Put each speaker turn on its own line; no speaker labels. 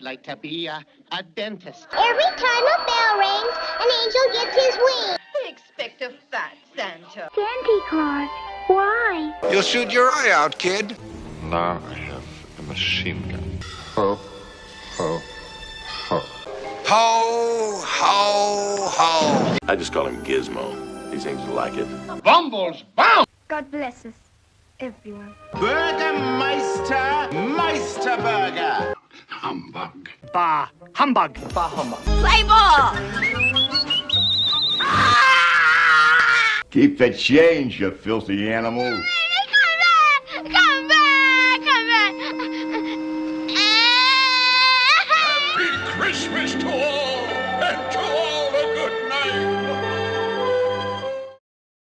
like to be a dentist.
Every time a bell rings, an angel gets his wings.
They expect a fat Santa.
Santa Claus, why?
You'll shoot your eye out, kid.
Now I have a machine gun. Ho, ho, ho.
Ho, ho, ho.
I just call him Gizmo. He seems to like it.
Bumbles bound!
God bless us, everyone.
Burgermeister, Meisterburger.
Humbug.
Bah, humbug.
Play ball!
Keep the change, you filthy animal.